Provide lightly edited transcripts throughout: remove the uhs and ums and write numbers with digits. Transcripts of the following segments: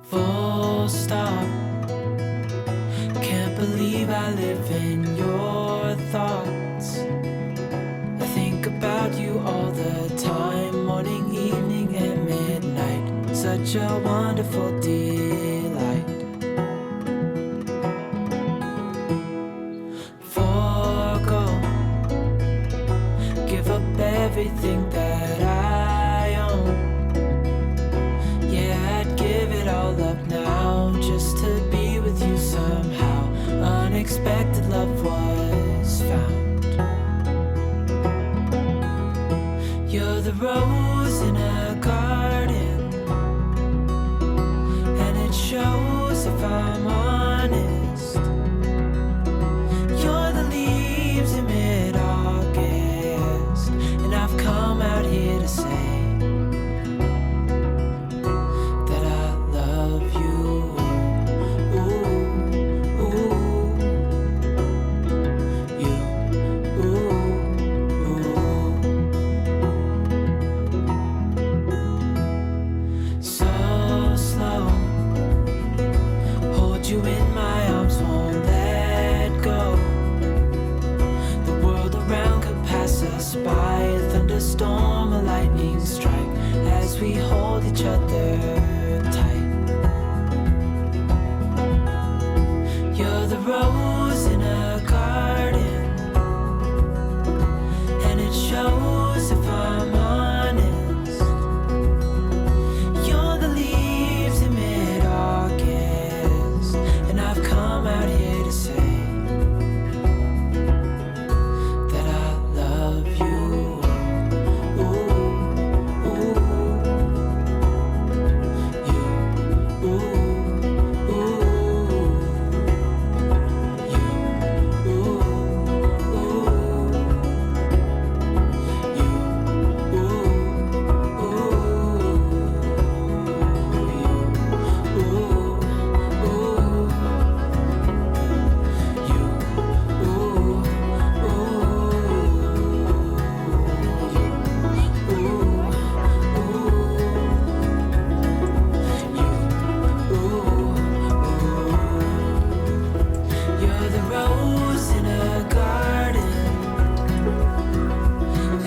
Full stop. Can't believe I live in your thoughts. I think about you all the time, morning, evening, and midnight. Such a wonderful delight. Forgo, give up everything that I own. Yeah, I'd give it all up now just to be with you somehow. Unexpected love was found. You're the rose in a garden, and it shows if I'm honest. You're the leaves in mid-August, and I've come out here to say that I love you. Ooh, ooh, you, ooh, ooh. So slow, hold you in my arms, won't let go. The world around could pass us by, a thunderstorm, a lightning strike, as we hold each other tight. You're the rose in a garden, and it shows if I'm honest. You're the leaves in mid-August, and I've come out here to say that I love you. Ooh, ooh, you, ooh, ooh, you, ooh, ooh, you, you're the rose in a garden,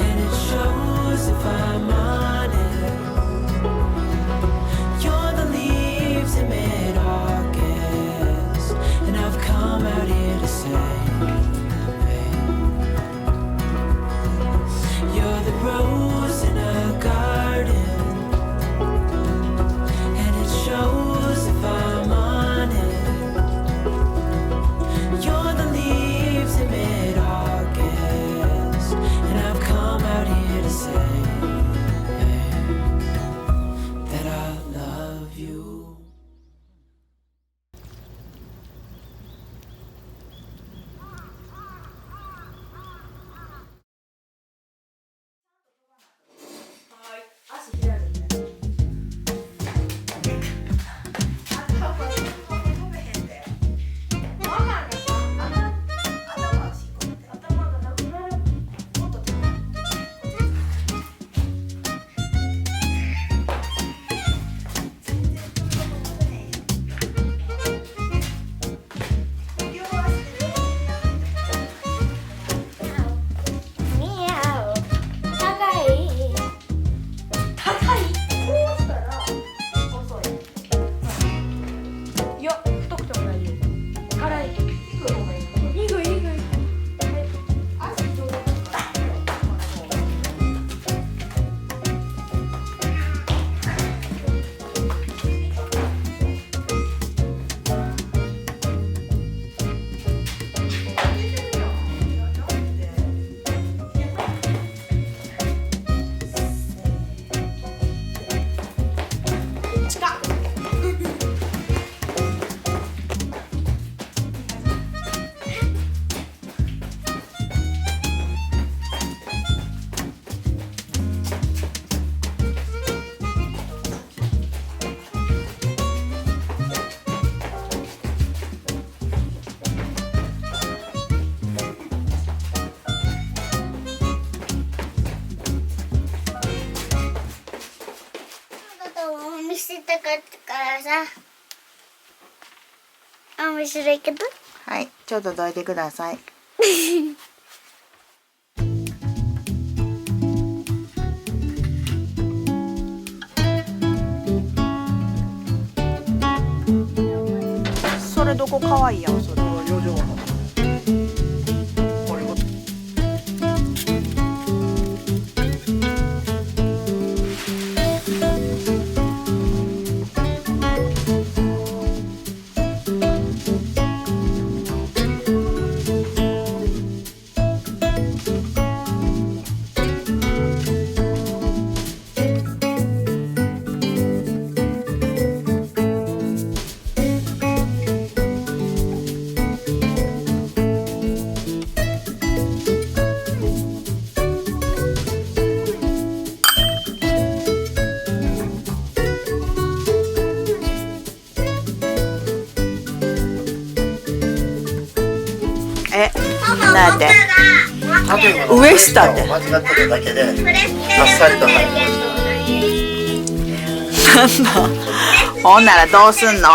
and it shows if I'm honest. You're the leaves in mid-August, and I've come out here to say, you're the rose in a garden, and it shows if I'm honest. You're the leaves in mid-August, and I've come out here to say that I love you.したかったからさ。面白いけど。はい、ちょっとどいてください。それどこ可愛いやん、それ。養生の。なんでウエスタンで間違ってただけであっさりと入りました。なんだほんならどうすんの。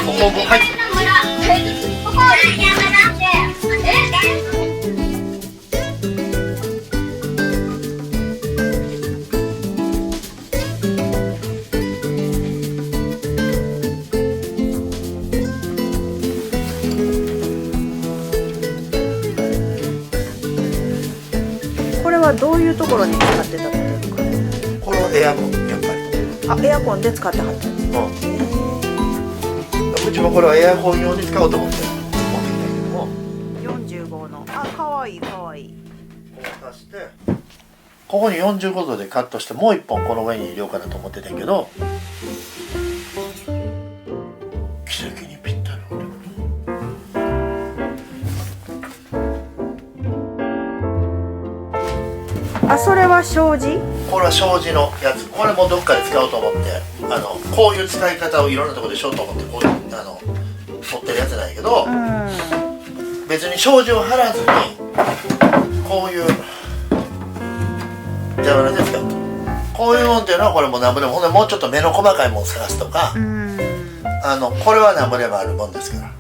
ここも入ってる。これはどういうところに使ってたんですか。これはエアコンやっぱり。あ、エアコンで使ってはったんですか。うちもこれはエアコン用に使おうと思って持ってきたけども。45の。あ、可愛い可愛い。こう出して、ここに45度でカットしてもう一本この上に入れようかなと思ってたんやけど、奇跡にぴったり折れる。あ、それは障子。これは障子のやつ。これもどっかで使おうと思って、こういう使い方をいろんなところでしようと思ってこういう取ってるやつなんやけど、別に障子を貼らずにこういう邪魔なやつ使うと、こういうもんっていうのはこれもなんぼでも、ほんでもうちょっと目の細かいもん探すとか、これはなんぼでもあるもんですから。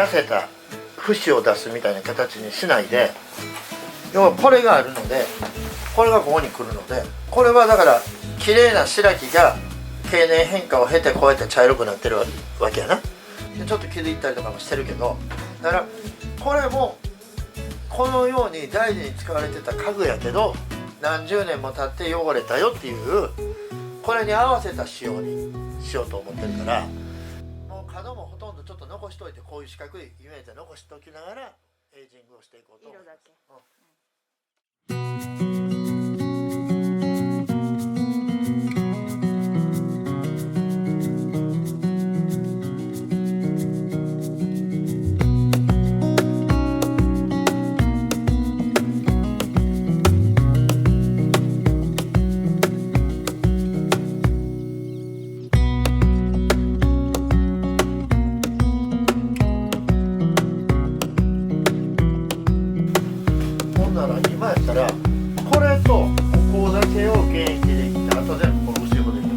痩せた節を出すみたいな形にしないで、要はこれがあるので、これがここに来るので、これはだから綺麗な白木が経年変化を経てこうやって茶色くなってるわけやな。でちょっと傷いったりとかもしてるけど、だからこれもこのように大事に使われてた家具やけど、何十年も経って汚れたよっていう、これに合わせた仕様にしようと思ってるから、もう角もほとんどちょっと残しといて、こういう四角いイメージで残しておきながらエイジングをしていこうと思います。色だけ。今やったらこれとここだけを現役でいって、あと全部この後ろでいく。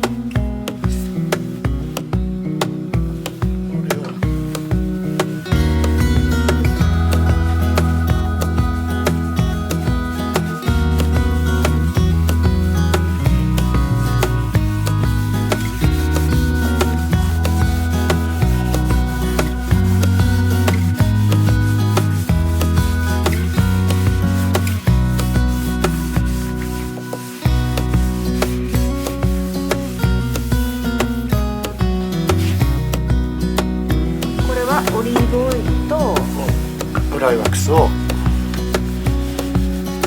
これをオリーブオイルとブライワックスを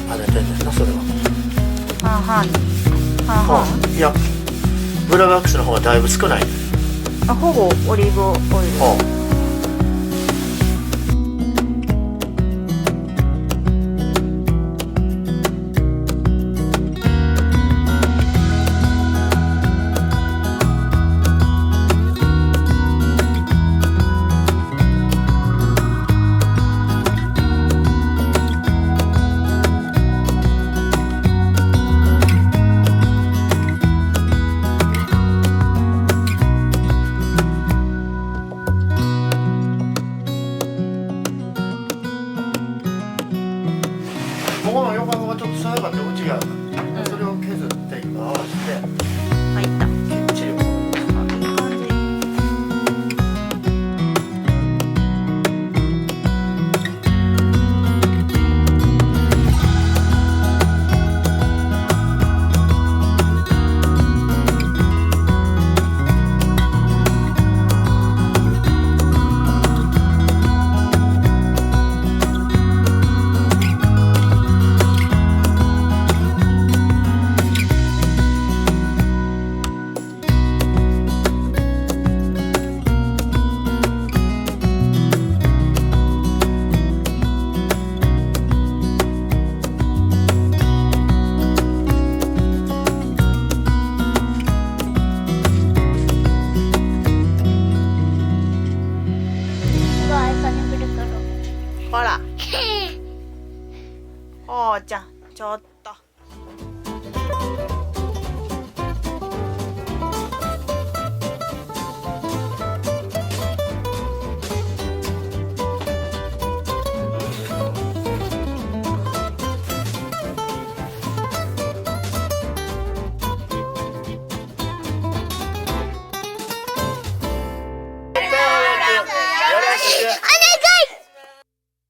あれてんねんな、それは。半々に半々、いやブライワックスの方がだいぶ少ない。あ、ほぼオリーブオイル。ここの横幅がちょっと狭かったら内側が、それを削って今合わせて入った。きっちり。あ、いい感じ。ほら。おーちゃん、ちょっと。